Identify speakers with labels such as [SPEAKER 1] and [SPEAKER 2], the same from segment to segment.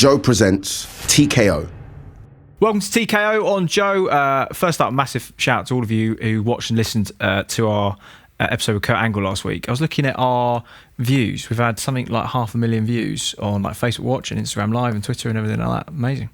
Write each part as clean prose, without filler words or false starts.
[SPEAKER 1] Joe presents TKO.
[SPEAKER 2] Welcome to TKO on Joe. First up, massive shout out to all of you who watched and listened to our episode with Kurt Angle last week. I was looking at our views. We've had something like 500,000 views on like Facebook Watch and Instagram Live and Twitter and everything like that. Amazing.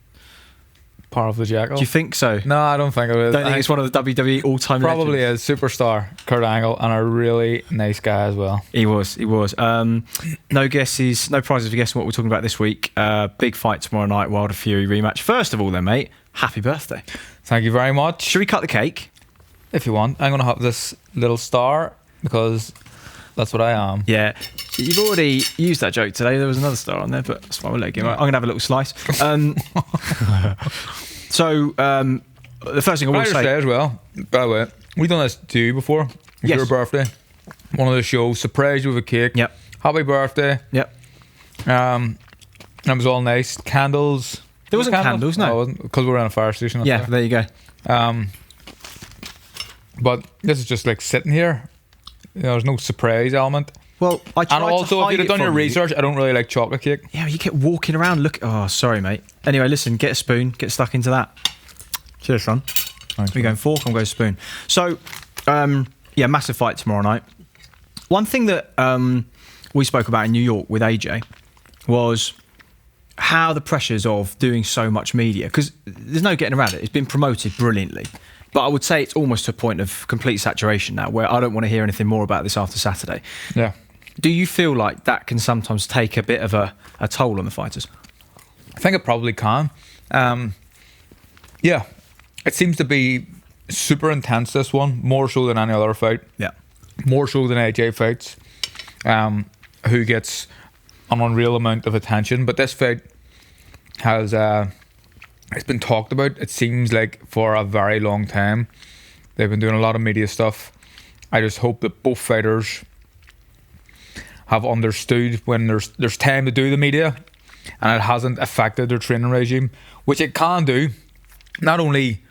[SPEAKER 3] Part of the jackal.
[SPEAKER 2] Do you think so?
[SPEAKER 3] No, I don't think it is.
[SPEAKER 2] Don't think it's one of the WWE all-time
[SPEAKER 3] probably
[SPEAKER 2] legends?
[SPEAKER 3] is. Superstar Kurt Angle, and a really nice guy as well.
[SPEAKER 2] He was. No guesses, no prizes for guessing what we're talking about this week. Big fight tomorrow night, Wilder Fury rematch. First of all then, mate, happy birthday.
[SPEAKER 3] Thank you very much.
[SPEAKER 2] Should we cut the cake?
[SPEAKER 3] If you want. I'm going to have this little star because that's what I am.
[SPEAKER 2] Yeah. You've already used that joke today. There was another star on there, but that's fine. We'll let you go. I'm going to have a little slice. So, the first thing I want to say
[SPEAKER 3] as well, by the way, we've done this to you before. It's
[SPEAKER 2] Yes.
[SPEAKER 3] your birthday. One of the shows, surprised you with a cake.
[SPEAKER 2] Yep.
[SPEAKER 3] Happy birthday.
[SPEAKER 2] Yep.
[SPEAKER 3] It was all nice. Candles.
[SPEAKER 2] There wasn't candles, no.
[SPEAKER 3] it wasn't, because we were on a fire station.
[SPEAKER 2] Yeah, there you go.
[SPEAKER 3] But this is just like sitting here. There's no surprise element.
[SPEAKER 2] Well, I tried
[SPEAKER 3] And also,
[SPEAKER 2] to hide
[SPEAKER 3] if you'd have
[SPEAKER 2] it
[SPEAKER 3] done your
[SPEAKER 2] from you.
[SPEAKER 3] research, I don't really like chocolate cake.
[SPEAKER 2] Yeah, you kept walking around. Look. Oh, sorry, mate. Anyway, listen. Get a spoon. Get stuck into that. Cheers, son.
[SPEAKER 3] Thanks,
[SPEAKER 2] We're going fork. I'm going spoon. So, yeah, massive fight tomorrow night. One thing that we spoke about in New York with AJ was how the pressures of doing so much media, because there's no getting around it. It's been promoted brilliantly. But I would say it's almost to a point of complete saturation now, where I don't want to hear anything more about this after Saturday.
[SPEAKER 3] Yeah.
[SPEAKER 2] Do you feel like that can sometimes take a bit of a toll on the fighters?
[SPEAKER 3] I think it probably can. Yeah. It seems to be super intense, this one, more so than any other fight.
[SPEAKER 2] Yeah.
[SPEAKER 3] More so than AJ fights, who gets an unreal amount of attention. But this fight has it's been talked about, it seems like, for a very long time. They've been doing a lot of media stuff. I just hope that both fighters have understood when there's time to do the media and it hasn't affected their training regime, which it can do. Not only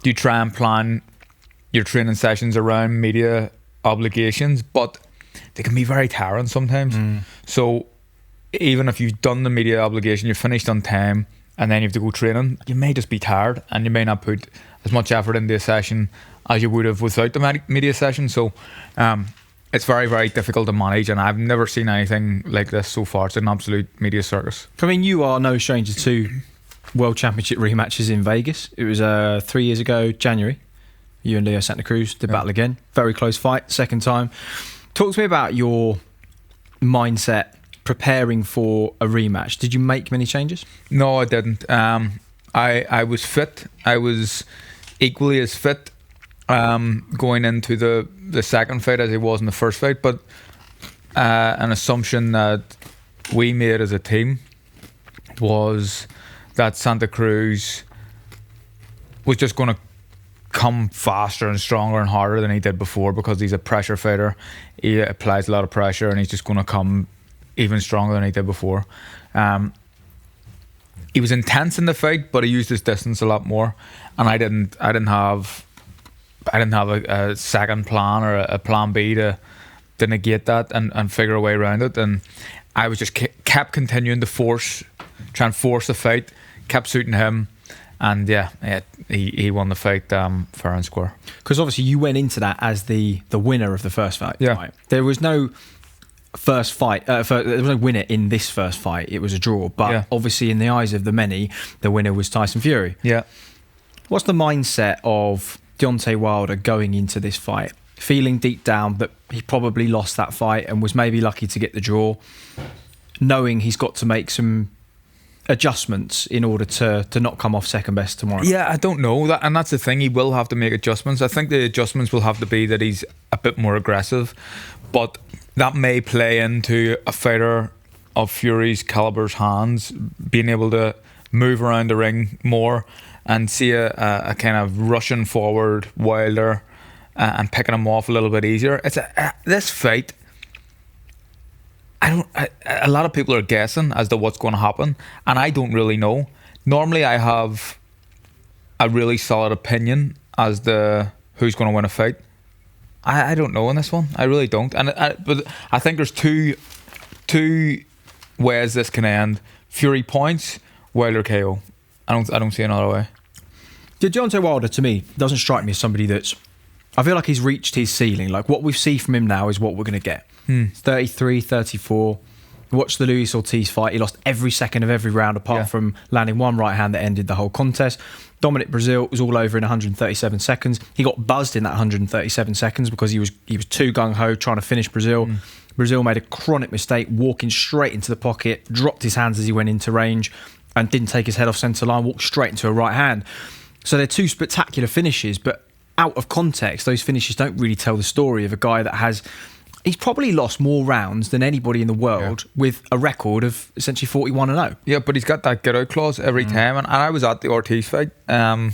[SPEAKER 3] do you try and plan your training sessions around media obligations, but they can be very tiring sometimes. So even if you've done the media obligation, you're finished on time, and then you have to go training, you may just be tired and you may not put as much effort into a session as you would have without the media session. So it's very, very difficult to manage, and I've never seen anything like this so far. It's an absolute media circus.
[SPEAKER 2] I mean, you are no stranger to World Championship rematches in Vegas. It was 3 years ago, January. You and Leo Santa Cruz did battle again. Very close fight, second time. Talk to me about your mindset preparing for a rematch. Did you make many changes?
[SPEAKER 3] No, I didn't. I was fit. I was equally as fit going into the second fight as I was in the first fight, but an assumption that we made as a team was that Santa Cruz was just going to come faster and stronger and harder than he did before, because he's a pressure fighter. He applies a lot of pressure, and he's just going to come even stronger than he did before. He was intense in the fight, but he used his distance a lot more, and I didn't have a second plan or a plan B to negate that and figure a way around it. And I was just kept continuing to try and force the fight, kept suiting him, and he won the fight fair and square.
[SPEAKER 2] Because obviously you went into that as the winner of the first fight.
[SPEAKER 3] Yeah.
[SPEAKER 2] Right? There was no first fight. There was no winner in this first fight. It was a draw. But obviously, in the eyes of the many, the winner was Tyson Fury.
[SPEAKER 3] Yeah.
[SPEAKER 2] What's the mindset of Deontay Wilder going into this fight, feeling deep down that he probably lost that fight and was maybe lucky to get the draw, knowing he's got to make some adjustments in order to not come off second best tomorrow?
[SPEAKER 3] Yeah, I don't know that, and that's the thing. He will have to make adjustments. I think the adjustments will have to be that he's a bit more aggressive, but that may play into a fighter of Fury's caliber's hands being able to move around the ring more and see a kind of rushing forward Wilder and picking him off a little bit easier. It's this fight, a lot of people are guessing as to what's going to happen, and I don't really know. Normally I have a really solid opinion as to who's going to win a fight. I don't know in this one. I really don't. But I think there's two ways this can end. Fury points Wilder KO. I don't see another way.
[SPEAKER 2] Yeah, Deontay Wilder, to me, doesn't strike me as somebody that's... I feel like he's reached his ceiling. Like, what we see from him now is what we're going to get. 33, 34. Watch the Luis Ortiz fight. He lost every second of every round apart from landing one right hand that ended the whole contest. Dominic Brazil was all over in 137 seconds. He got buzzed in that 137 seconds because he was too gung-ho trying to finish Brazil. Brazil made a chronic mistake, walking straight into the pocket, dropped his hands as he went into range and didn't take his head off centre line, walked straight into a right hand. So they're two spectacular finishes, but out of context, those finishes don't really tell the story of a guy that has... He's probably lost more rounds than anybody in the world with a record of essentially 41-0.
[SPEAKER 3] Yeah, but he's got that get-out clause every time. And I was at the Ortiz fight. I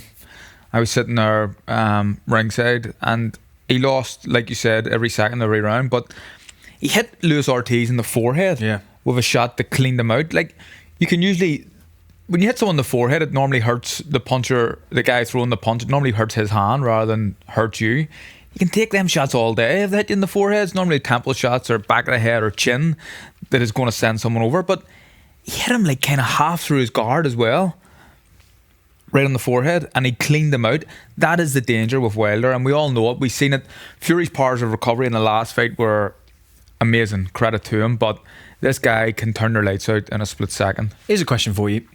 [SPEAKER 3] was sitting there ringside, and he lost, like you said, every second, every round. But he hit Luis Ortiz in the forehead with a shot that cleaned him out. Like, you can usually... When you hit someone in the forehead, it normally hurts the puncher, the guy throwing the punch. It normally hurts his hand rather than hurt you. You can take them shots all day. If they hit you in the forehead, it's normally temple shots or back of the head or chin that is going to send someone over. But he hit him like kind of half through his guard as well, right on the forehead, and he cleaned them out. That is the danger with Wilder, and we all know it. We've seen it. Fury's powers of recovery in the last fight were amazing. Credit to him. But this guy can turn their lights out in a split second.
[SPEAKER 2] Here's a question for you.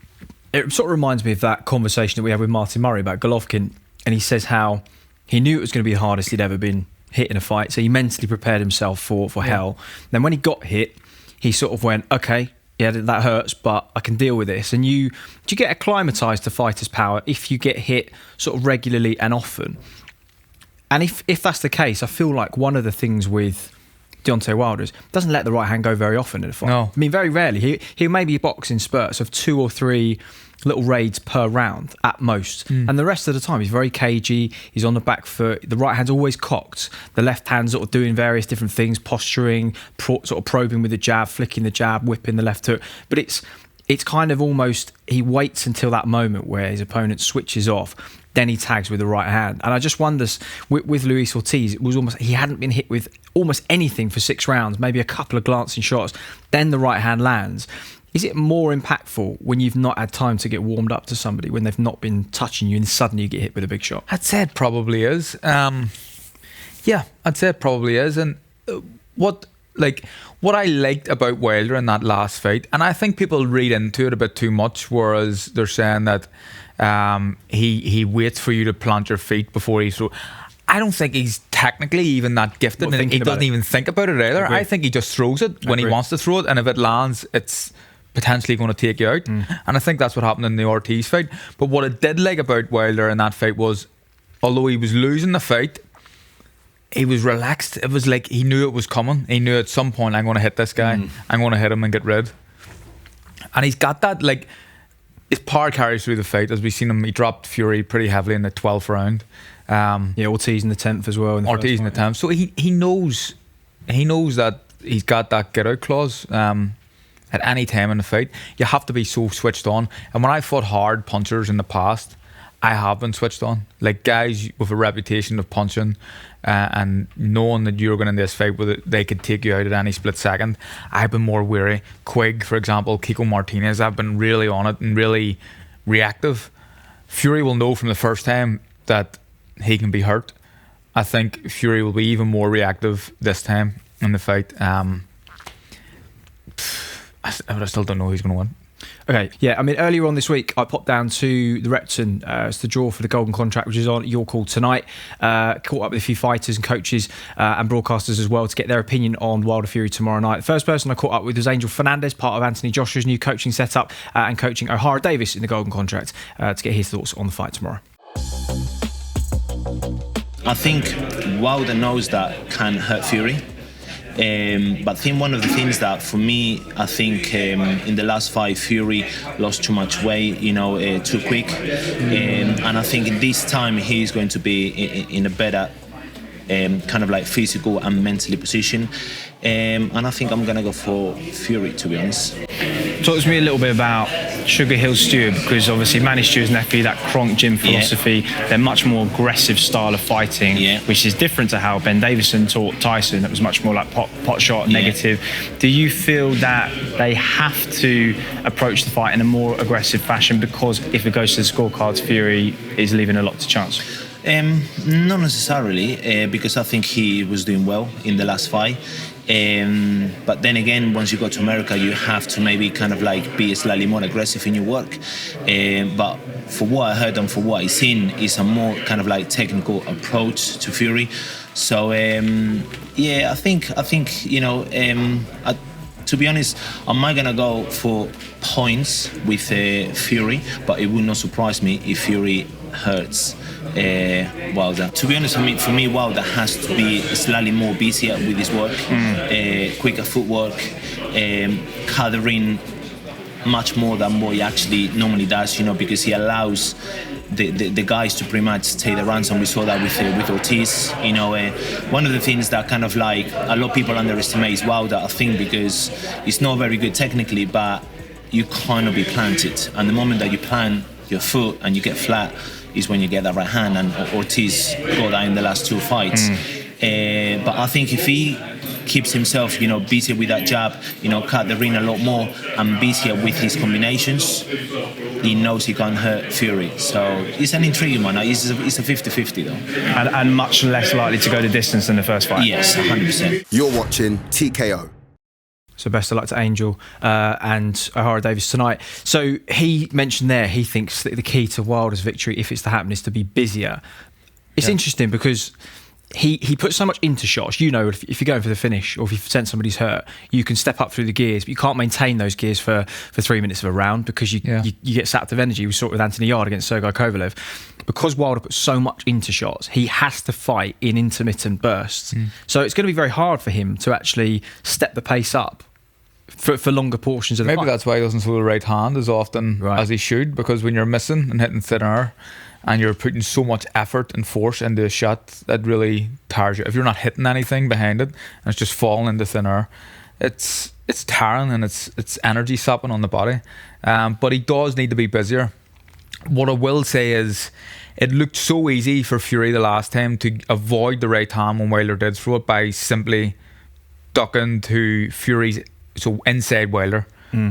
[SPEAKER 2] It sort of reminds me of that conversation that we had with Martin Murray about Golovkin, and he says how he knew it was going to be the hardest he'd ever been hit in a fight, so he mentally prepared himself for hell. Then when he got hit, he sort of went, okay, yeah, that hurts, but I can deal with this. And do you get acclimatised to fighter's power if you get hit sort of regularly and often? And if that's the case, I feel like one of the things with Deontay Wilder is doesn't let the right hand go very often in a fight.
[SPEAKER 3] No.
[SPEAKER 2] I mean, very rarely. He'll maybe box in spurts of 2 or 3 little raids per round at most, and the rest of the time he's very cagey, he's on the back foot, the right hand's always cocked, the left hand's sort of doing various different things, posturing, sort of probing with the jab, flicking the jab, whipping the left hook, but it's kind of almost he waits until that moment where his opponent switches off, then he tags with the right hand. And I just wonder with Luis Ortiz, it was almost he hadn't been hit with almost anything for 6 rounds, maybe a couple of glancing shots, then the right hand lands. Is it more impactful when you've not had time to get warmed up to somebody, when they've not been touching you and suddenly you get hit with a big shot?
[SPEAKER 3] I'd say it probably is. Yeah, I'd say it probably is. And what I liked about Wilder in that last fight, and I think people read into it a bit too much, whereas they're saying that he waits for you to plant your feet before he throws. I don't think he's technically even that gifted, and he doesn't even think about it either. I think he just throws it when he wants to throw it, and if it lands, it's potentially going to take you out. And I think that's what happened in the Ortiz fight. But what I did like about Wilder in that fight was, although he was losing the fight, he was relaxed. It was like he knew it was coming. He knew at some point, I'm going to hit this guy. I'm going to hit him and get rid. And he's got that, like, his power carries through the fight. As we've seen him, he dropped Fury pretty heavily in the 12th round.
[SPEAKER 2] Ortiz in the 10th as well.
[SPEAKER 3] Ortiz in the 10th. So he knows that he's got that get out clause. At any time in the fight, you have to be so switched on. And when I fought hard punchers in the past, I have been switched on. Like guys with a reputation of punching and knowing that you're going in this fight where they could take you out at any split second, I've been more wary. Quigg, for example, Kiko Martinez, I've been really on it and really reactive. Fury will know from the first time that he can be hurt. I think Fury will be even more reactive this time in the fight. I still don't know who's going to win.
[SPEAKER 2] Okay, yeah, I mean, earlier on this week, I popped down to the Repton to draw for the Golden Contract, which is on your call tonight. Caught up with a few fighters and coaches and broadcasters as well to get their opinion on Wilder Fury tomorrow night. The first person I caught up with was Angel Fernandez, part of Anthony Joshua's new coaching setup, and coaching O'Hara Davis in the Golden Contract to get his thoughts on the fight tomorrow.
[SPEAKER 4] I think Wilder knows that can hurt Fury. But I think one of the things that for me, I think in the last fight, Fury lost too much weight, too quick. And I think this time he's going to be in a better kind of like physical and mentally position. And I think I'm going to go for Fury, to be honest.
[SPEAKER 2] Talk to me a little bit about Sugar Hill Steward, because obviously Manny Steward's nephew, that Kronk gym philosophy, they're much more aggressive style of fighting, which is different to how Ben Davison taught Tyson. It was much more like pot shot, negative. Do you feel that they have to approach the fight in a more aggressive fashion, because if it goes to the scorecards, Fury is leaving a lot to chance?
[SPEAKER 4] Not necessarily, because I think he was doing well in the last fight. But then again, once you go to America, you have to maybe kind of like be slightly more aggressive in your work. But for what I heard and for what I've seen, is a more kind of like technical approach to Fury. So I think you know, to be honest, I'm not gonna go for points with Fury, but it would not surprise me if Fury hurts Wilder. To be honest, I mean, for me, Wilder has to be slightly more busier with his work, quicker footwork, gathering much more than what he actually normally does, you know, because he allows the guys to pretty much take the runs, and we saw that with Ortiz. You know, one of the things that kind of like a lot of people underestimate is Wilder, I think, because he's not very good technically, but you cannot be planted, and the moment that you plant your foot and you get flat is when you get that right hand, and Ortiz got that in the last two fights. But I think if he keeps himself, you know, busy with that jab, you know, cut the ring a lot more and busier with his combinations, he knows he can hurt Fury. So it's an intriguing one. It's a 50-50 though.
[SPEAKER 2] And much less likely to go the distance than the first fight.
[SPEAKER 4] Yes, 100%.
[SPEAKER 1] You're watching TKO.
[SPEAKER 2] So best of luck to Angel and O'Hara Davis tonight. So he mentioned there, he thinks that the key to Wilder's victory, if it's to happen, is to be busier. It's interesting because he puts so much into shots. You know, if you're going for the finish, or if you sense somebody's hurt, you can step up through the gears, but you can't maintain those gears for 3 minutes of a round, because you get sapped of energy. We saw it with Anthony Yarde against Sergey Kovalev. Because Wilder puts so much into shots, he has to fight in intermittent bursts. So it's going to be very hard for him to actually step the pace up for longer portions of the fight.
[SPEAKER 3] Maybe that's why he doesn't throw the right hand as often as he should, because when you're missing and hitting thin air, and you're putting so much effort and force into a shot, that really tires you. If you're not hitting anything behind it and it's just falling into thin air, it's tiring, and it's energy sapping on the body. But he does need to be busier. What I will say is, it looked so easy for Fury the last time to avoid the right hand when Wilder did throw it, by simply ducking to Fury's inside Wilder.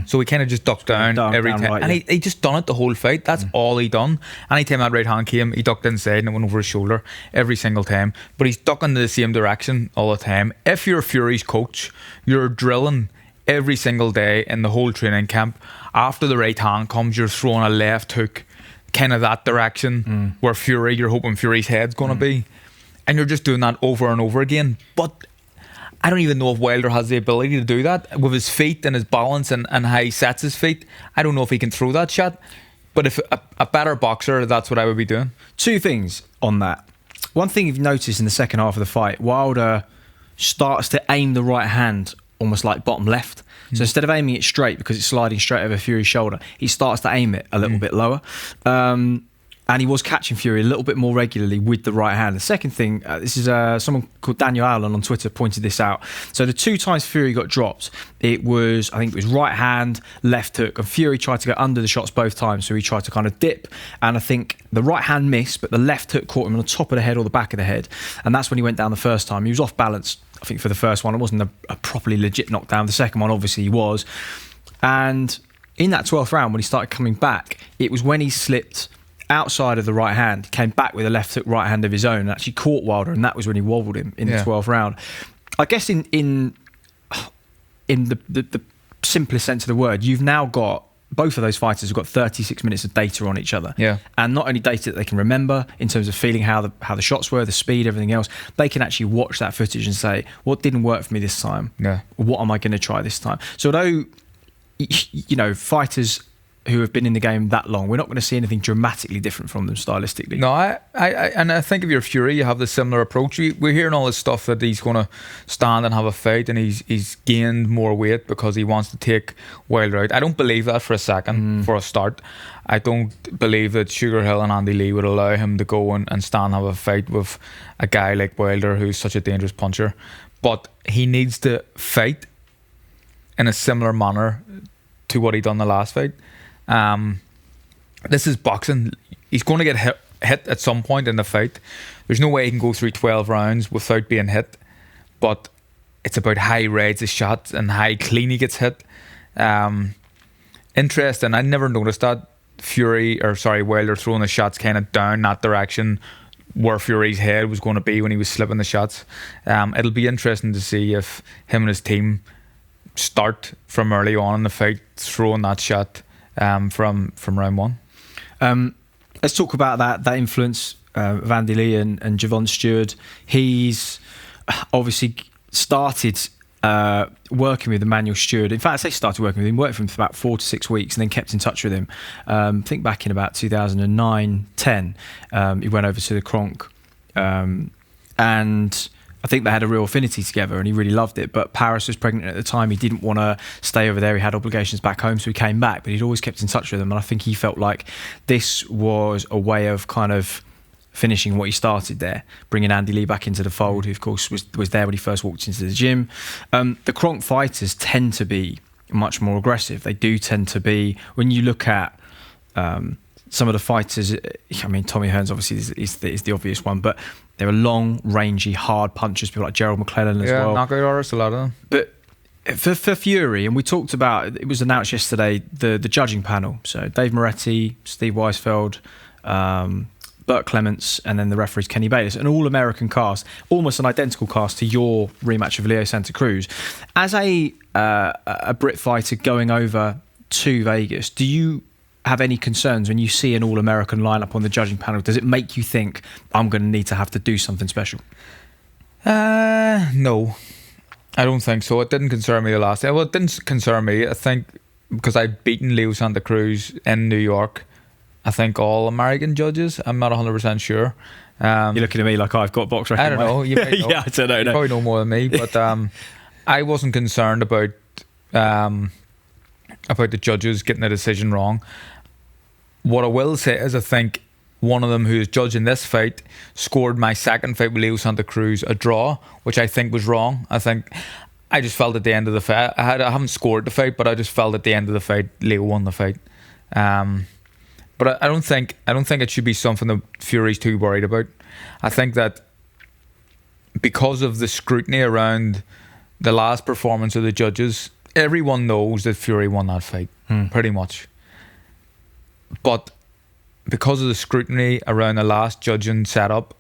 [SPEAKER 3] So he kind of just ducked down every time, right, and he just done it the whole fight. That's all he done. Anytime that right hand came, he ducked inside and it went over his shoulder every single time. But he's ducking in the same direction all the time. If you're Fury's coach, you're drilling every single day in the whole training camp. After the right hand comes, you're throwing a left hook, kind of that direction where you're hoping Fury's head's going to be, and you're just doing that over and over again. But I don't even know if Wilder has the ability to do that with his feet and his balance and how he sets his feet. I don't know if he can throw that shot. But if a better boxer, that's what I would be doing.
[SPEAKER 2] Two things on that. One thing you've noticed in the second half of the fight, Wilder starts to aim the right hand almost like bottom left. So instead of aiming it straight, because it's sliding straight over Fury's shoulder, he starts to aim it a little bit lower. And he was catching Fury a little bit more regularly with the right hand. The second thing, this is someone called Daniel Allen on Twitter pointed this out. So the two times Fury got dropped, I think it was right hand, left hook, and Fury tried to go under the shots both times. So he tried to kind of dip, and I think the right hand missed, but the left hook caught him on the top of the head or the back of the head. And that's when he went down the first time. He was off balance, I think, for the first one. It wasn't a properly legit knockdown. The second one, obviously, he was. And in that 12th round, when he started coming back, it was when he slipped outside of the right hand, came back with a left hook right hand of his own, and actually caught Wilder, and that was when he wobbled him in the 12th round. I guess in the simplest sense of the word, you've now got, both of those fighters have got 36 minutes of data on each other. And not only data that they can remember in terms of feeling how the shots were, the speed, everything else, they can actually watch that footage and say, what didn't work for me this time? What am I going to try this time? So although, you know, fighters who have been in the game that long, we're not going to see anything dramatically different from them stylistically.
[SPEAKER 3] No, I think if you're Fury, you have the similar approach. We're hearing all this stuff that he's going to stand and have a fight, and he's gained more weight because he wants to take Wilder out. I don't believe that for a second, for a start. I don't believe that Sugar Hill and Andy Lee would allow him to go and stand and have a fight with a guy like Wilder, who's such a dangerous puncher. But he needs to fight in a similar manner to what he done the last fight. This is boxing. He's going to get hit at some point in the fight. There's no way he can go through 12 rounds without being hit. But it's about how he rides his shots and how clean he gets hit. Interesting. I never noticed that. Wilder throwing the shots kind of down that direction where Fury's head was going to be when he was slipping the shots. It'll be interesting to see if him and his team start from early on in the fight throwing that shot from round one.
[SPEAKER 2] Let's talk about that influence of Andy Lee and Javon Steward. He's obviously started working with Emanuel Steward. In fact, I say started working with him, worked with him for about 4 to 6 weeks and then kept in touch with him. I think back in about 2009-10, he went over to the Kronk and I think they had a real affinity together and he really loved it. But Paris was pregnant at the time. He didn't want to stay over there. He had obligations back home, so he came back. But he'd always kept in touch with them. And I think he felt like this was a way of kind of finishing what he started there, bringing Andy Lee back into the fold, who of course was there when he first walked into the gym. The Kronk fighters tend to be much more aggressive. They do tend to be, when you look at some of the fighters, I mean, Tommy Hearns obviously is the obvious one, but there are long, rangy, hard punchers, people like Gerald McClellan as well. Yeah,
[SPEAKER 3] knockout artists, a lot of them.
[SPEAKER 2] But for Fury, and we talked about, it was announced yesterday, the judging panel. So Dave Moretti, Steve Weisfeld, Burt Clements, and then the referees Kenny Bayless, an all-American cast, almost an identical cast to your rematch of Leo Santa Cruz. As a Brit fighter going over to Vegas, do you have any concerns when you see an all-American lineup on the judging panel? Does it make you think, I'm going to need to have to do something special?
[SPEAKER 3] No, I don't think so. It didn't concern me the last day. Well, it didn't concern me, I think, because I'd beaten Leo Santa Cruz in New York. I think all American judges. I'm not 100% sure.
[SPEAKER 2] You're looking at me like I've got box record.
[SPEAKER 3] I don't know. You might know.
[SPEAKER 2] Yeah, I don't know.
[SPEAKER 3] You probably know more than me, but I wasn't concerned about the judges getting the decision wrong. What I will say is I think one of them who is judging this fight scored my second fight with Leo Santa Cruz a draw, which I think was wrong. I just felt at the end of the fight, I haven't scored the fight, but I just felt at the end of the fight Leo won the fight. But I don't think it should be something that Fury's too worried about. I think that because of the scrutiny around the last performance of the judges, everyone knows that Fury won that fight, pretty much. But because of the scrutiny around the last judging setup,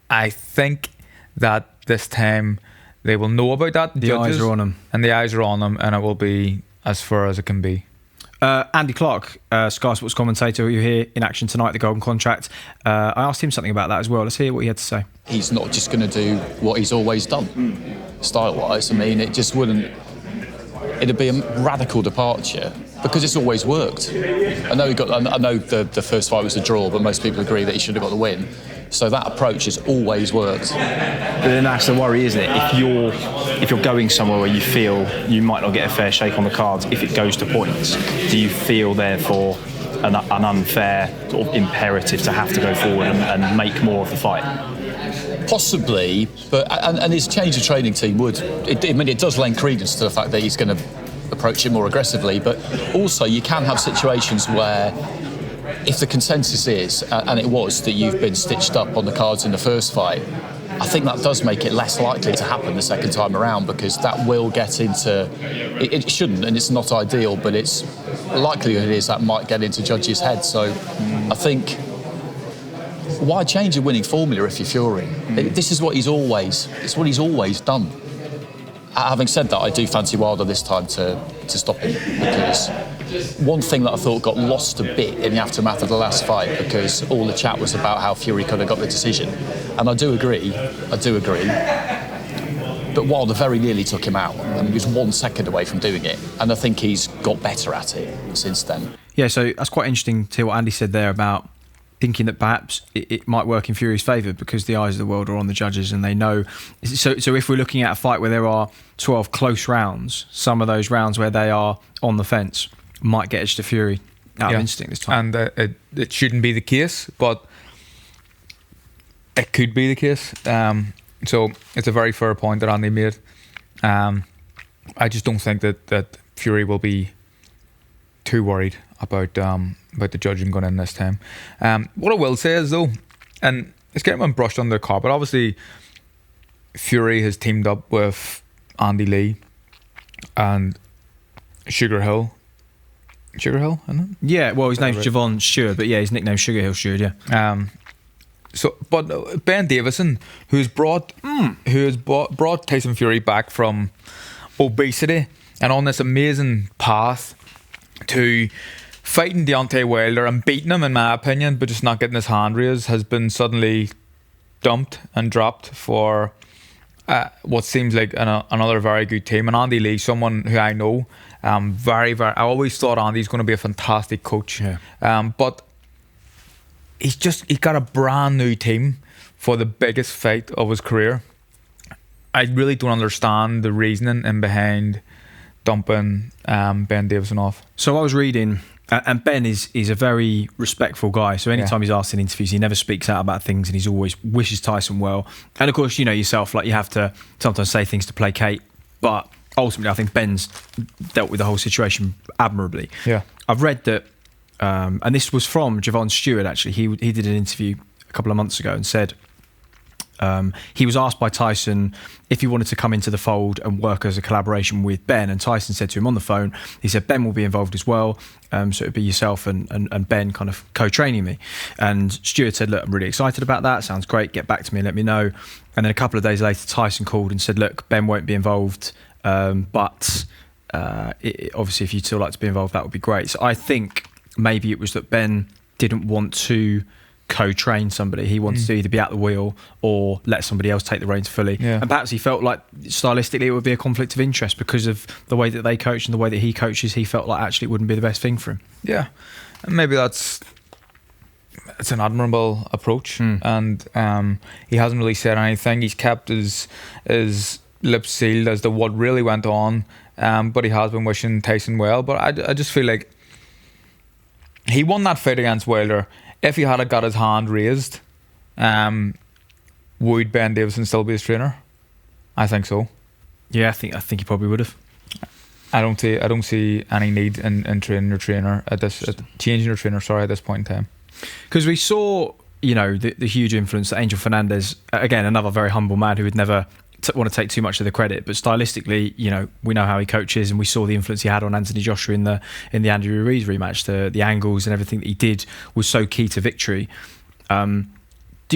[SPEAKER 3] I think that this time they will know about that.
[SPEAKER 2] The eyes are on them.
[SPEAKER 3] And the eyes are on them, and it will be as far as it can be.
[SPEAKER 2] Andy Clark, Sky Sports commentator, who you hear in action tonight, the Golden Contract. I asked him something about that as well. Let's hear what he had to say.
[SPEAKER 5] He's not just going to do what he's always done, style-wise. I mean, it just wouldn't... It'd be a radical departure because it's always worked. I know the first fight was a draw, but most people agree that he should have got the win. So that approach has always worked.
[SPEAKER 6] But then that's the worry, isn't it? If you're going somewhere where you feel you might not get a fair shake on the cards, if it goes to points, do you feel therefore an unfair sort of imperative to have to go forward and make more of the fight?
[SPEAKER 5] Possibly, but and his change of training team would. It does lend credence to the fact that he's going to approach it more aggressively. But also, you can have situations where, if the consensus is, and it was, that you've been stitched up on the cards in the first fight, I think that does make it less likely to happen the second time around, because that will get into... It shouldn't, and it's not ideal, but it's likelihood is that might get into judges' heads. So I think, why change a winning formula if you're Fury? This is what he's always done. Having said that, I do fancy Wilder this time to stop him, because one thing that I thought got lost a bit in the aftermath of the last fight, because all the chat was about how Fury could have got the decision, and I do agree, but Wilder very nearly took him out, and he was 1 second away from doing it, and I think he's got better at it since then.
[SPEAKER 2] Yeah, so that's quite interesting to hear what Andy said there about thinking that perhaps it might work in Fury's favour because the eyes of the world are on the judges and they know. So if we're looking at a fight where there are 12 close rounds, some of those rounds where they are on the fence might get edged to Fury out of instinct this time.
[SPEAKER 3] And it shouldn't be the case, but it could be the case. So it's a very fair point that Andy made. I just don't think that Fury will be too worried about the judging going in this time. What I will say is though, and it's getting been brushed under the carpet. Obviously, Fury has teamed up with Andy Lee and Sugar Hill. Sugar Hill, isn't it?
[SPEAKER 2] Yeah, well, his name's Javon Steward, but yeah, his nickname's Sugar Hill Steward. Yeah.
[SPEAKER 3] But Ben Davison, who's brought Tyson Fury back from obesity and on this amazing path to fighting Deontay Wilder and beating him, in my opinion, but just not getting his hand raised, has been suddenly dumped and dropped for what seems like another very good team. And Andy Lee, someone who I know, very, very. I always thought Andy's going to be a fantastic coach, but he's got a brand new team for the biggest fight of his career. I really don't understand the reasoning in behind dumping Ben Davison off.
[SPEAKER 2] So I was reading, and Ben is a very respectful guy. So anytime he's asked in interviews, he never speaks out about things, and he's always wishes Tyson well. And of course, you know yourself, like you have to sometimes say things to placate, but ultimately, I think Ben's dealt with the whole situation admirably.
[SPEAKER 3] Yeah,
[SPEAKER 2] I've read that, and this was from Javon Steward. Actually, he did an interview a couple of months ago and said. He was asked by Tyson if he wanted to come into the fold and work as a collaboration with Ben, and Tyson said to him on the phone, he said Ben will be involved as well, so it would be yourself and Ben kind of co-training me. And Stewart said, look, I'm really excited about that, sounds great, get back to me and let me know. And then a couple of days later Tyson called and said, look, Ben won't be involved, but obviously if you'd still like to be involved, that would be great. So I think maybe it was that Ben didn't want to co-train somebody. He wants to either be at the wheel or let somebody else take the reins fully. And perhaps he felt like stylistically it would be a conflict of interest because of the way that they coach and the way that he coaches. He felt like actually it wouldn't be the best thing for him.
[SPEAKER 3] Yeah, and maybe it's an admirable approach. And he hasn't really said anything. He's kept his lips sealed as to what really went on, but he has been wishing Tyson well. But I just feel like he won that fight against Wilder. If he had got his hand raised, would Ben Davison still be his trainer? I think so.
[SPEAKER 2] Yeah, I think he probably would have.
[SPEAKER 3] I don't see any need in training your trainer changing your trainer. Sorry, at this point in time,
[SPEAKER 2] because we saw, you know, the huge influence that Angel Fernandez, again, another very humble man who would never want to take too much of the credit, but stylistically, you know, we know how he coaches, and we saw the influence he had on Anthony Joshua in the Andy Ruiz rematch. The angles and everything that he did was so key to victory. Do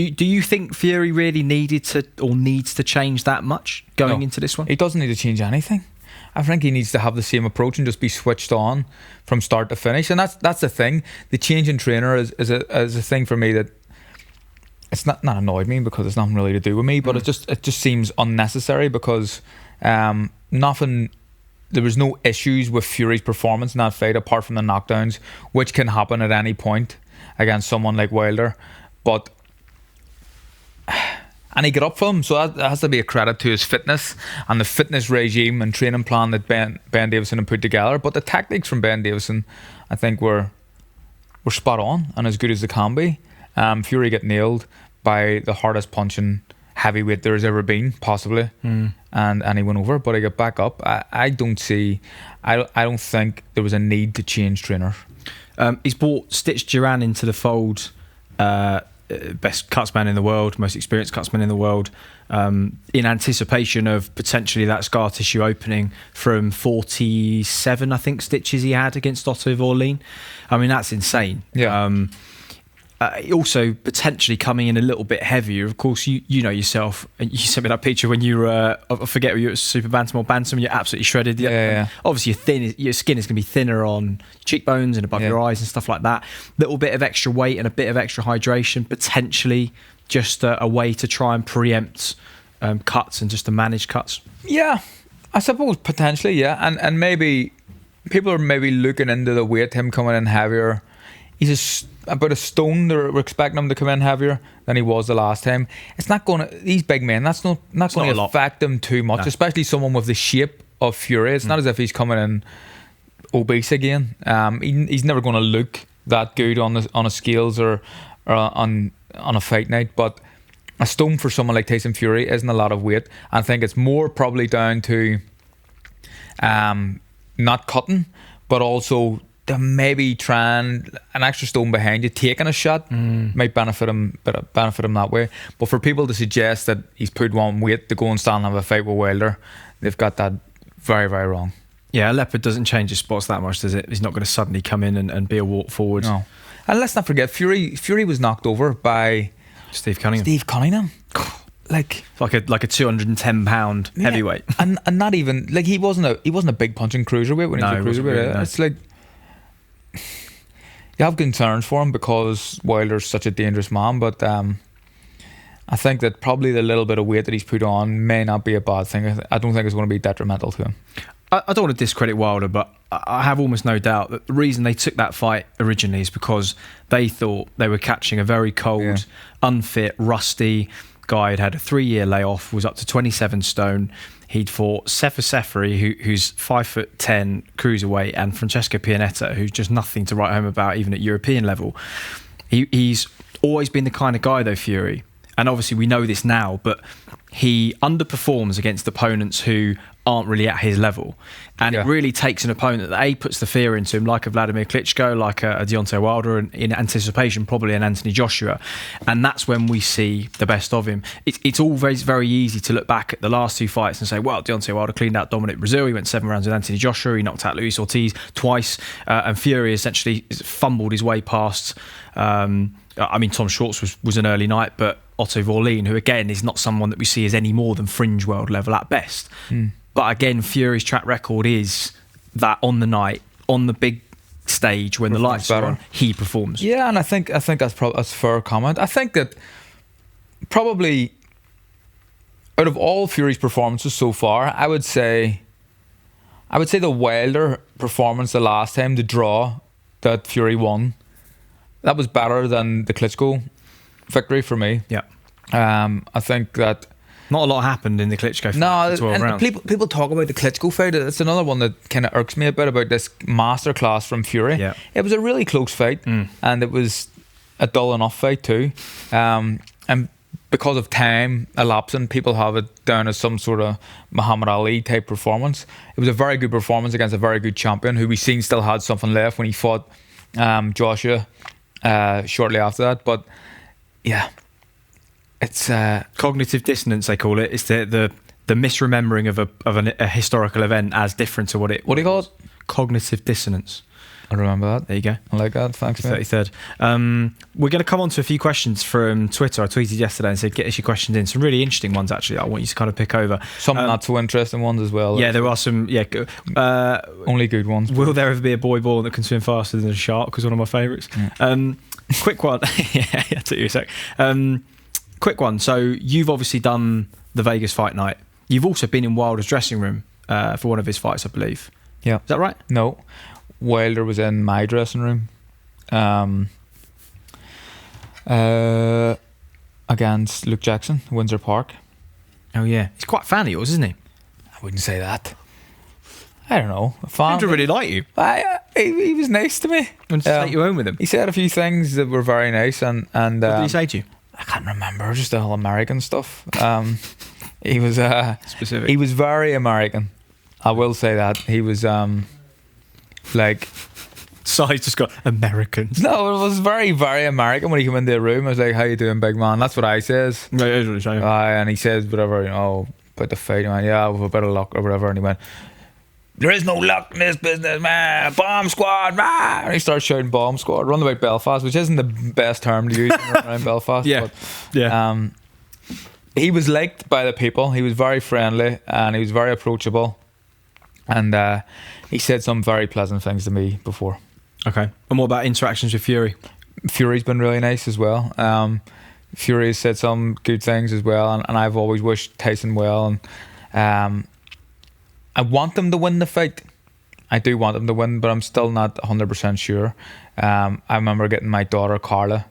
[SPEAKER 2] you think Fury really needs to change that much going into this one?
[SPEAKER 3] He doesn't need to change anything. I think he needs to have the same approach and just be switched on from start to finish. And that's the thing. The change in trainer is a thing for me that it's not annoyed me because it's nothing really to do with me, but it just seems unnecessary because there was no issues with Fury's performance in that fight apart from the knockdowns, which can happen at any point against someone like Wilder. But and he got up for him, so that has to be a credit to his fitness and the fitness regime and training plan that Ben Davison had put together. But the tactics from Ben Davison, I think, were spot on and as good as they can be. Fury got nailed by the hardest punching heavyweight there's ever been, possibly, and he went over, but he got back up. I don't think there was a need to change trainers.
[SPEAKER 2] He's brought Stitch Duran into the fold, best cutsman in the world, most experienced cutsman in the world, in anticipation of potentially that scar tissue opening from 47, I think, stitches he had against Otto Vorlin. I mean, that's insane.
[SPEAKER 3] Yeah.
[SPEAKER 2] Also potentially coming in a little bit heavier. Of course, you know yourself, and you sent me that picture when you were I forget whether you were super bantam or bantam, you're absolutely shredded.
[SPEAKER 3] Yeah.
[SPEAKER 2] Obviously you're thin, your skin is going to be thinner on cheekbones and above your eyes and stuff like that. Little bit of extra weight and a bit of extra hydration, potentially just a way to try and preempt cuts and just to manage cuts. Yeah,
[SPEAKER 3] I suppose potentially, yeah. And maybe people are maybe looking into the weight, him coming in heavier. He's about a stone. We're expecting him to come in heavier than he was the last time. It's not going to, these big men, that's not going to affect him too much, especially someone with the shape of Fury. It's not as if he's coming in obese again. He's never going to look that good on the scales or on a fight night. But a stone for someone like Tyson Fury isn't a lot of weight. I think it's more probably down to not cutting, but also to maybe trying an extra stone behind you, taking a shot might benefit him that way. But for people to suggest that he's put on weight to go and stand and have a fight with Wilder, they've got that very, very wrong.
[SPEAKER 2] Yeah, Leopard doesn't change his spots that much, does it? He's not going to suddenly come in and be a walk forward.
[SPEAKER 3] No. And let's not forget, Fury was knocked over by
[SPEAKER 2] Steve Cunningham.
[SPEAKER 3] Like
[SPEAKER 2] a 210 pound heavyweight.
[SPEAKER 3] And not even like he wasn't a big punching cruiserweight when he was a cruiserweight.
[SPEAKER 2] Really, no.
[SPEAKER 3] It's like you have concerns for him because Wilder's such a dangerous man, but I think that probably the little bit of weight that he's put on may not be a bad thing. I don't think it's going to be detrimental to him.
[SPEAKER 2] I don't want to discredit Wilder, but I have almost no doubt that the reason they took that fight originally is because they thought they were catching a very cold, unfit, rusty guy who'd had a 3-year layoff, was up to 27 stone. He'd fought Sefer Seferi, who's 5'10" cruiserweight, and Francesco Pianetta, who's just nothing to write home about, even at European level. He's always been the kind of guy, though, Fury, and obviously we know this now, but he underperforms against opponents who aren't really at his level, and it really takes an opponent that puts the fear into him, like a Vladimir Klitschko, like a Deontay Wilder, and in anticipation probably an Anthony Joshua, and that's when we see the best of him. It's always very easy to look back at the last 2 fights and say, well, Deontay Wilder cleaned out Dominic Brazil, he went 7 rounds with Anthony Joshua, he knocked out Luis Ortiz twice, and Fury essentially fumbled his way past Tom Schwartz was an early night, but Otto Vorlin, who again is not someone that we see as any more than fringe world level at best. But again, Fury's track record is that on the night, on the big stage, when the lights are on, he performs.
[SPEAKER 3] Yeah, and I think that's a fair comment. I think that probably out of all Fury's performances so far, I would say the Wilder performance the last time, the draw that Fury won, that was better than the Klitschko victory for me.
[SPEAKER 2] Yeah.
[SPEAKER 3] I think that
[SPEAKER 2] not a lot happened in the Klitschko fight.
[SPEAKER 3] No,
[SPEAKER 2] 12
[SPEAKER 3] and
[SPEAKER 2] rounds.
[SPEAKER 3] people talk about the Klitschko fight. It's another one that kind of irks me a bit about this masterclass from Fury.
[SPEAKER 2] Yeah.
[SPEAKER 3] It was a really close fight, and it was a dull enough fight too. And because of time elapsing, people have it down as some sort of Muhammad Ali type performance. It was a very good performance against a very good champion who we seen still had something left when he fought Joshua shortly after that. But yeah. It's
[SPEAKER 2] cognitive dissonance, they call it. It's the misremembering of a historical event as different to what it.
[SPEAKER 3] What do you call it?
[SPEAKER 2] Cognitive dissonance.
[SPEAKER 3] I remember that.
[SPEAKER 2] There you go.
[SPEAKER 3] I like that. Thanks.
[SPEAKER 2] 33rd. We're going to come on to a few questions from Twitter. I tweeted yesterday and said, get us your questions in. Some really interesting ones, actually, I want you to kind of pick over.
[SPEAKER 3] Some not so interesting ones as well.
[SPEAKER 2] Yeah, there are some. Yeah,
[SPEAKER 3] only good ones.
[SPEAKER 2] Will there ever be a boy born that can swim faster than a shark? Was one of my favourites. Yeah. Quick one. yeah, took you a sec. Quick one. So you've obviously done the Vegas fight night. You've also been in Wilder's dressing room for one of his fights, I believe.
[SPEAKER 3] Yeah.
[SPEAKER 2] Is that right?
[SPEAKER 3] No. Wilder was in my dressing room against Luke Jackson, Windsor Park.
[SPEAKER 2] Oh, yeah. He's quite a fan of yours, isn't he?
[SPEAKER 3] I wouldn't say that. I don't know.
[SPEAKER 2] He seemed to really like you.
[SPEAKER 3] He was nice to me.
[SPEAKER 2] Wanted to take you home with him.
[SPEAKER 3] He said a few things that were very nice. And
[SPEAKER 2] what did he say to you?
[SPEAKER 3] I can't remember, just the whole American stuff. He was
[SPEAKER 2] specific.
[SPEAKER 3] He was very American. I will say that. He was like.
[SPEAKER 2] So he's just got Americans.
[SPEAKER 3] No, it was very, very American when he came into the room. I was like, "How you doing, big man?" That's what I says.
[SPEAKER 2] Right, that's what he's saying.
[SPEAKER 3] And he says whatever, about the fight. I went, yeah, with a bit of luck or whatever. And he went, "There is no luck in this business, man. Bomb squad, man!" And he starts shouting "Bomb squad." Run about Belfast, which isn't the best term to use around Belfast.
[SPEAKER 2] Yeah,
[SPEAKER 3] but, he was liked by the people. He was very friendly and he was very approachable. And he said some very pleasant things to me before.
[SPEAKER 2] Okay. And what about interactions with Fury?
[SPEAKER 3] Fury's been really nice as well. Fury has said some good things as well, and I've always wished Tyson well. And I want them to win the fight. I do want them to win, but I'm still not 100% sure. I remember getting my daughter Carla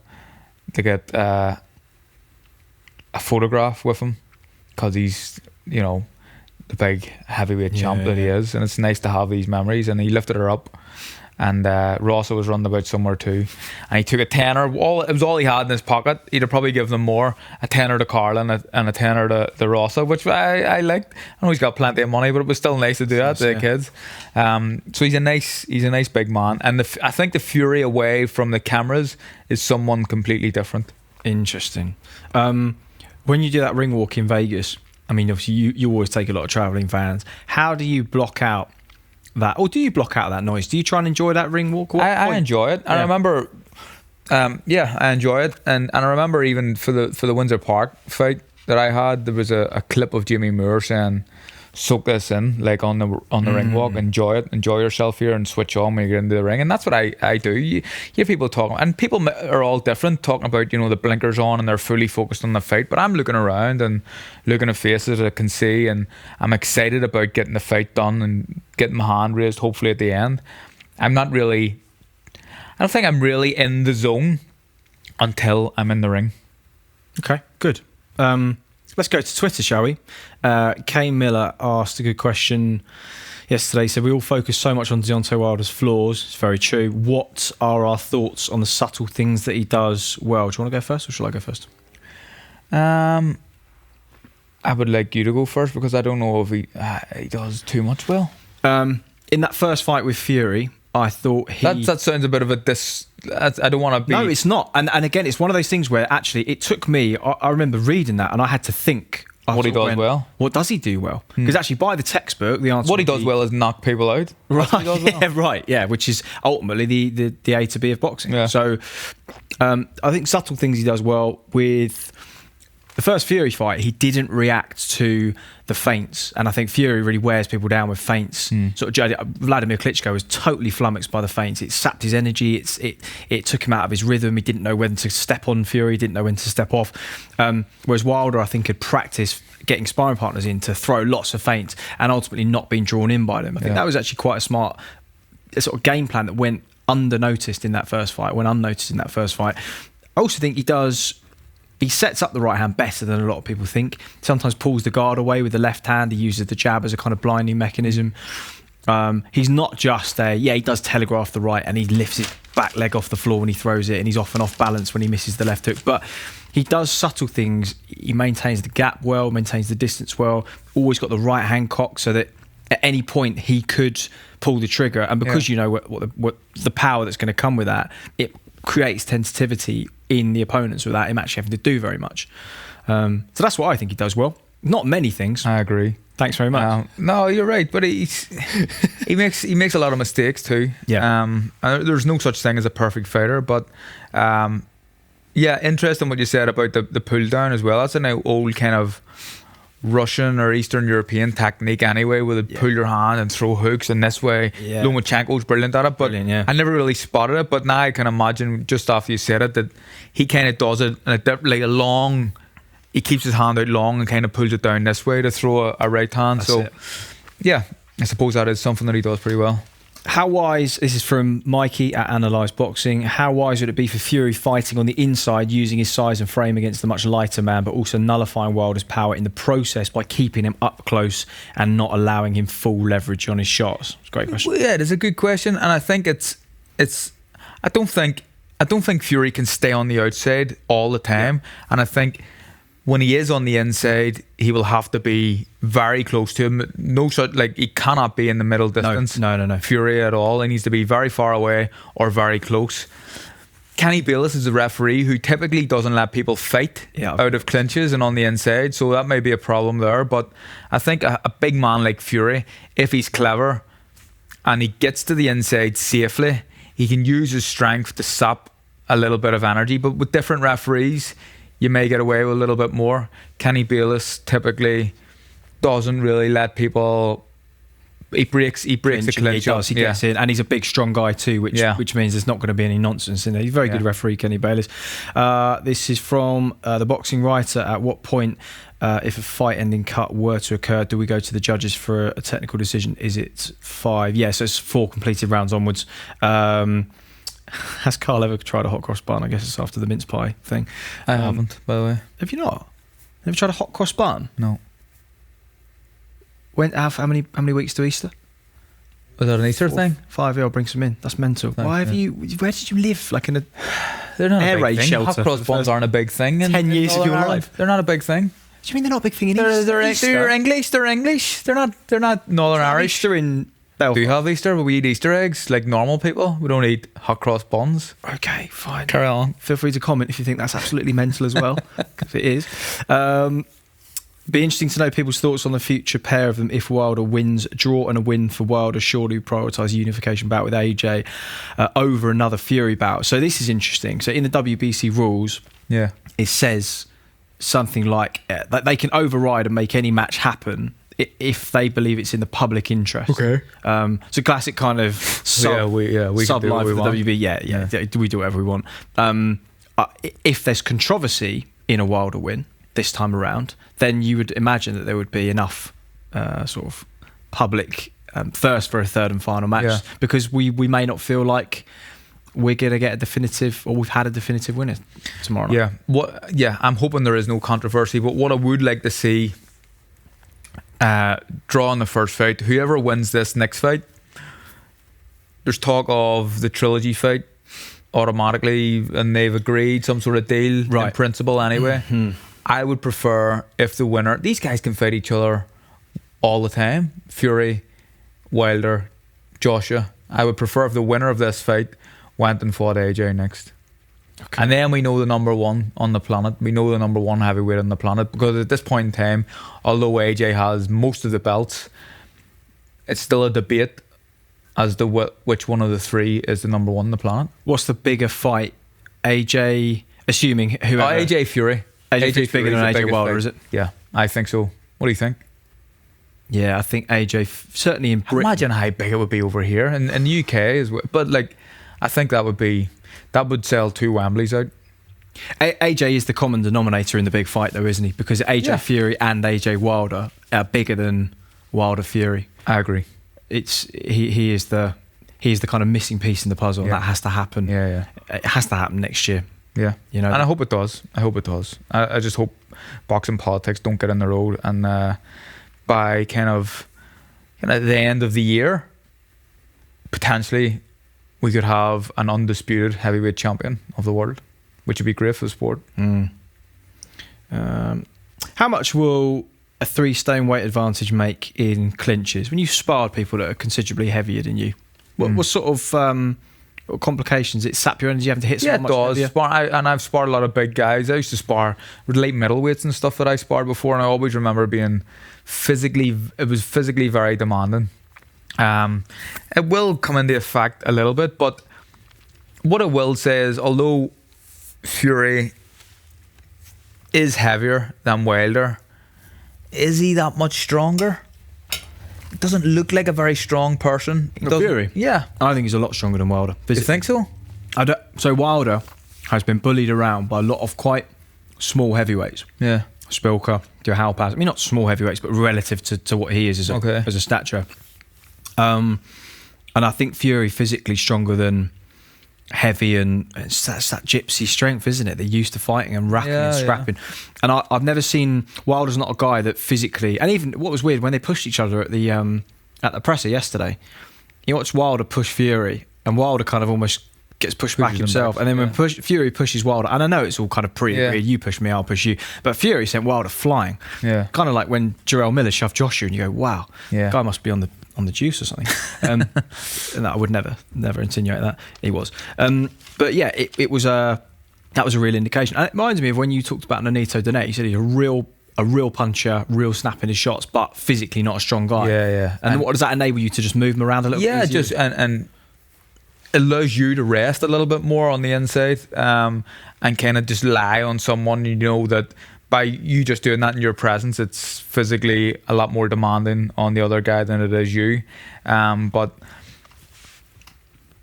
[SPEAKER 3] to get a photograph with him because he's, the big heavyweight champ that he is, and it's nice to have these memories. And he lifted her up and Rossa was running about somewhere too, and he took a tenner. It was all he had in his pocket. He'd have probably given them more, a tenner to Carlin and a tenner to Rossa, which I liked. I know he's got plenty of money, but it was still nice to do that to the kids. So he's a nice big man, and I think the Fury away from the cameras is someone completely different.
[SPEAKER 2] Interesting. When you do that ring walk in Vegas, I mean, obviously you always take a lot of travelling fans. How do you block out that, or do you block out that noise? Do you try and enjoy that ring walk?
[SPEAKER 3] I enjoy it. I remember, I enjoy it, and I remember even for the Windsor Park fight that I had, there was a clip of Jimmy Moore saying, "Soak this in, like on the ring walk, enjoy yourself here, and switch on when you get into the ring." And that's what I do. You hear people talking, and people are all different, talking about, you know, the blinkers on and they're fully focused on the fight. But I'm looking around and looking at faces that I can see, and I'm excited about getting the fight done and getting my hand raised, hopefully at the end. I don't think I'm really in the zone until I'm in the ring.
[SPEAKER 2] Okay, good. Let's go to Twitter, shall we? Kane Miller asked a good question yesterday. He said, we all focus so much on Deontay Wilder's flaws. It's very true. What are our thoughts on the subtle things that he does well? Do you want to go first, or shall I go first?
[SPEAKER 3] I would like you to go first, because I don't know if he does too much well.
[SPEAKER 2] In that first fight with Fury, I thought
[SPEAKER 3] that sounds a bit of a I don't want to be...
[SPEAKER 2] No, it's not. And again, it's one of those things where actually it took me... I remember reading that and I had to think...
[SPEAKER 3] What he does well.
[SPEAKER 2] What does he do well? Because actually by the textbook, the answer...
[SPEAKER 3] What he does well is knock people out.
[SPEAKER 2] Right, which is ultimately the A to B of boxing. Yeah. So I think subtle things he does well. With the first Fury fight, he didn't react to the feints, and I think Fury really wears people down with feints. Sort of Vladimir Klitschko was totally flummoxed by the feints. It sapped his energy. It took him out of his rhythm. He didn't know when to step on Fury. Didn't know when to step off. Whereas Wilder, I think, had practiced getting sparring partners in to throw lots of feints and ultimately not being drawn in by them. I think that was actually quite a smart sort of game plan that went unnoticed in that first fight. I also think he sets up the right hand better than a lot of people think. Sometimes pulls the guard away with the left hand. He uses the jab as a kind of blinding mechanism. He's not just he does telegraph the right, and he lifts his back leg off the floor when he throws it, and he's often off balance when he misses the left hook. But he does subtle things. He maintains the gap well, maintains the distance well, always got the right hand cocked so that at any point he could pull the trigger. And because you know what the power that's going to come with that, it creates tentativity in the opponents without him actually having to do very much. So that's what I think he does well. Not many things.
[SPEAKER 3] I agree.
[SPEAKER 2] Thanks very much.
[SPEAKER 3] No, you're right, but he makes a lot of mistakes too.
[SPEAKER 2] Yeah.
[SPEAKER 3] There's no such thing as a perfect fighter, but interesting what you said about the pull down as well. That's an old kind of Russian or Eastern European technique anyway, where they pull your hand and throw hooks in this way. Lomachenko's brilliant at it, but I never really spotted it. But now I can imagine, just after you said it, that he kind of does it like a long... He keeps his hand out long and kind of pulls it down this way to throw a right hand. I suppose that is something that he does pretty well.
[SPEAKER 2] How wise, this is from Mikey at Analyse Boxing, how wise would it be for Fury fighting on the inside, using his size and frame against the much lighter man, but also nullifying Wilder's power in the process by keeping him up close and not allowing him full leverage on his shots? It's a great question.
[SPEAKER 3] Well, yeah, it is a good question, and I think I don't think Fury can stay on the outside all the time, and I think when he is on the inside, he will have to be very close to him. He cannot be in the middle distance.
[SPEAKER 2] No.
[SPEAKER 3] Fury at all. He needs to be very far away or very close. Kenny Bayless is a referee who typically doesn't let people fight out of clinches and on the inside, so that may be a problem there. But I think a big man like Fury, if he's clever and he gets to the inside safely, he can use his strength to sap a little bit of energy. But with different referees, you may get away with a little bit more. Kenny Bayless typically doesn't really let people... He breaks the clinch.
[SPEAKER 2] He does. He gets in, and he's a big, strong guy too, which means there's not going to be any nonsense in there. He's a very good referee, Kenny Bayless. This is from the boxing writer. At what point, if a fight-ending cut were to occur, do we go to the judges for a technical decision? Is it 5? Yeah, so it's 4 completed rounds onwards. Has Carl ever tried a hot cross bun? I guess it's after the mince pie thing.
[SPEAKER 3] I haven't, by the way.
[SPEAKER 2] Have you not? Never tried a hot cross bun?
[SPEAKER 3] No.
[SPEAKER 2] How many weeks to Easter?
[SPEAKER 3] Is that an Easter thing?
[SPEAKER 2] 5-year bring some in. That's mental. Why have you? Where did you live? Like in a
[SPEAKER 3] They're not
[SPEAKER 2] air
[SPEAKER 3] a big
[SPEAKER 2] raid
[SPEAKER 3] thing.
[SPEAKER 2] shelter.
[SPEAKER 3] Hot cross buns aren't a big thing.
[SPEAKER 2] 10 years of your
[SPEAKER 3] Northern
[SPEAKER 2] life.
[SPEAKER 3] Ireland. They're not a big thing.
[SPEAKER 2] Do you mean they're not a big thing in
[SPEAKER 3] They're
[SPEAKER 2] Easter?
[SPEAKER 3] English. They're English. They're not Northern Irish.
[SPEAKER 2] Easter in Belfast.
[SPEAKER 3] Do you have Easter? But we eat Easter eggs like normal people. We don't eat hot cross buns.
[SPEAKER 2] Okay, fine.
[SPEAKER 3] Carry on.
[SPEAKER 2] Feel free to comment if you think that's absolutely mental as well, if it is. Be interesting to know people's thoughts on the future pair of them if Wilder wins. Draw and a win for Wilder surely prioritise a unification bout with AJ over another Fury bout. So this is interesting. So in the WBC rules,
[SPEAKER 3] Yeah.
[SPEAKER 2] it says something like that they can override and make any match happen if they believe it's in the public interest.
[SPEAKER 3] Okay.
[SPEAKER 2] So classic kind of
[SPEAKER 3] we can
[SPEAKER 2] sub
[SPEAKER 3] do what
[SPEAKER 2] live
[SPEAKER 3] we
[SPEAKER 2] for the
[SPEAKER 3] want.
[SPEAKER 2] WB. Yeah. We do whatever we want. If there's controversy in a Wilder win this time around, then you would imagine that there would be enough sort of public thirst for a third and final match, because we may not feel like we're going to get a definitive, or we've had a definitive winner tomorrow night.
[SPEAKER 3] Yeah. I'm hoping there is no controversy, but what I would like to see, draw on the first fight. Whoever wins this next fight, there's talk of the trilogy fight automatically, and they've agreed some sort of deal in principle anyway.
[SPEAKER 2] Mm-hmm.
[SPEAKER 3] I would prefer if the winner, these guys can fight each other all the time, Fury, Wilder, Joshua. I would prefer if the winner of this fight went and fought AJ next. Okay. And then we know the number one on the planet. We know the number one heavyweight on the planet, because at this point in time, although AJ has most of the belts, it's still a debate as to which one of the three is the number one on the planet.
[SPEAKER 2] What's the bigger fight? AJ, assuming whoever.
[SPEAKER 3] AJ Fury.
[SPEAKER 2] AJ's bigger than AJ Wilder, is it?
[SPEAKER 3] Yeah, I think so. What do you think?
[SPEAKER 2] Yeah, I think AJ, certainly in Britain.
[SPEAKER 3] Imagine how big it would be over here in the UK as well. But like, I think that would sell 2 Wembleys out.
[SPEAKER 2] AJ is the common denominator in the big fight, though, isn't he? Because AJ Fury and AJ Wilder are bigger than Wilder Fury.
[SPEAKER 3] I agree.
[SPEAKER 2] He is the kind of missing piece in the puzzle, and that has to happen.
[SPEAKER 3] Yeah.
[SPEAKER 2] It has to happen next year.
[SPEAKER 3] Yeah,
[SPEAKER 2] you know,
[SPEAKER 3] and I hope it does. I just hope boxing politics don't get in the road, and by kind of the end of the year, potentially we could have an undisputed heavyweight champion of the world, which would be great for the sport.
[SPEAKER 2] How much will a 3-stone weight advantage make in clinches when you sparred people that are considerably heavier than you? What sort of what complications? It sap your energy having to hit someone much heavier?
[SPEAKER 3] And I've sparred a lot of big guys. I used to spar with late middleweights and stuff that I sparred before, and I always remember being physically very demanding. It will come into effect a little bit, but what I will say is, although Fury is heavier than Wilder, is he that much stronger? Doesn't look like a very strong person.
[SPEAKER 2] Fury?
[SPEAKER 3] Yeah.
[SPEAKER 2] I think he's a lot stronger than Wilder.
[SPEAKER 3] You think so?
[SPEAKER 2] So Wilder has been bullied around by a lot of quite small heavyweights.
[SPEAKER 3] Yeah.
[SPEAKER 2] Spilker, Halpaz. I mean, not small heavyweights, but relative to what he is as a stature. And I think Fury physically stronger than heavy, and that's that gypsy strength, isn't it? They're used to fighting and racking and scrapping. And I've never seen, Wilder's not a guy that physically, and even what was weird when they pushed each other at the presser yesterday, you watch Wilder push Fury, and Wilder kind of almost gets pushed back himself, and then when Fury pushes Wilder, and I know it's all kind of pre-agreed, you push me, I'll push you, but Fury sent Wilder flying. Yeah, kind of like when Jarrell Miller shoved Joshua, and you go, wow, guy must be on the juice or something. And I would never insinuate that he was. But yeah, it was that was a real indication. And it reminds me of when you talked about Nonito Donet. You said he's a real puncher, real snap in his shots, but physically not a strong guy.
[SPEAKER 3] Yeah.
[SPEAKER 2] And what does that enable you to just move him around a little bit?
[SPEAKER 3] Yeah, just and it allows you to rest a little bit more on the inside, and kind of just lie on someone. You know that by you just doing that in your presence, it's physically a lot more demanding on the other guy than it is you. But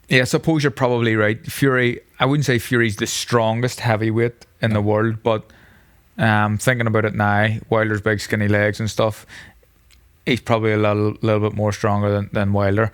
[SPEAKER 3] yeah, I suppose you're probably right. Fury, I wouldn't say Fury's the strongest heavyweight in the world, but thinking about it now, Wilder's big skinny legs and stuff, he's probably a little bit more stronger than Wilder.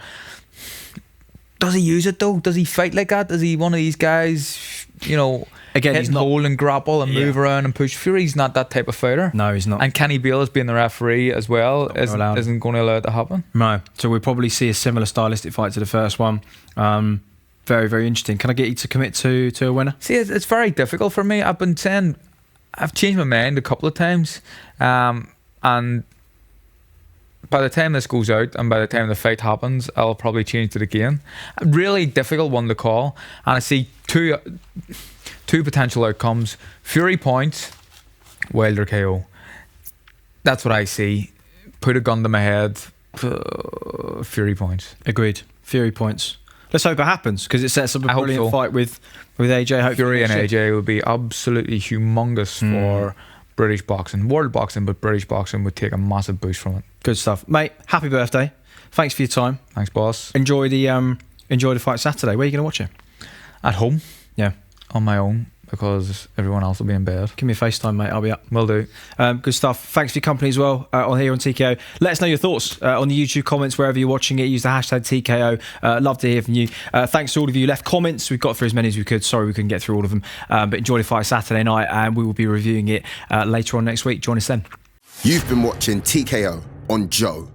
[SPEAKER 3] does he use it though? Does he fight like that? Is he one of these guys, you know,
[SPEAKER 2] Again,
[SPEAKER 3] hit
[SPEAKER 2] he's
[SPEAKER 3] and
[SPEAKER 2] not-
[SPEAKER 3] hold and grapple and move around and push? Fury's not that type of fighter.
[SPEAKER 2] No, he's not.
[SPEAKER 3] And Kenny Bayless being the referee as well
[SPEAKER 2] allowed.
[SPEAKER 3] isn't going to allow it to happen.
[SPEAKER 2] No. So we'll probably see a similar stylistic fight to the first one. Very, very interesting. Can I get you to commit to a winner?
[SPEAKER 3] See, it's very difficult for me. I've been saying I've changed my mind a couple of times, and by the time this goes out and by the time the fight happens, I'll probably change it again. A really difficult one to call, and I see two potential outcomes: Fury points, Wilder KO. That's what I see. Put a gun to my head. Fury points.
[SPEAKER 2] Agreed. Fury points. Let's hope it happens, because it sets up a
[SPEAKER 3] I hope
[SPEAKER 2] brilliant
[SPEAKER 3] so.
[SPEAKER 2] fight with AJ. Hopefully
[SPEAKER 3] Fury and
[SPEAKER 2] next year.
[SPEAKER 3] AJ would be absolutely humongous for British boxing, world boxing, but British boxing would take a massive boost from it.
[SPEAKER 2] Good stuff, mate. Happy birthday. Thanks for your time.
[SPEAKER 3] Thanks, boss.
[SPEAKER 2] Enjoy the fight Saturday. Where are you going to watch it?
[SPEAKER 3] At home,
[SPEAKER 2] Yeah.
[SPEAKER 3] on my own, because everyone else will be in bed.
[SPEAKER 2] Give me a FaceTime, mate. I'll be up.
[SPEAKER 3] Will do.
[SPEAKER 2] Good stuff. Thanks for your company as well on here on TKO. Let us know your thoughts on the YouTube comments wherever you're watching it. Use the hashtag TKO. Love to hear from you. Thanks to all of you who left comments. We've got through as many as we could. Sorry we couldn't get through all of them. But enjoy the fight Saturday night, and we will be reviewing it later on next week. Join us then.
[SPEAKER 1] You've been watching TKO on Joe.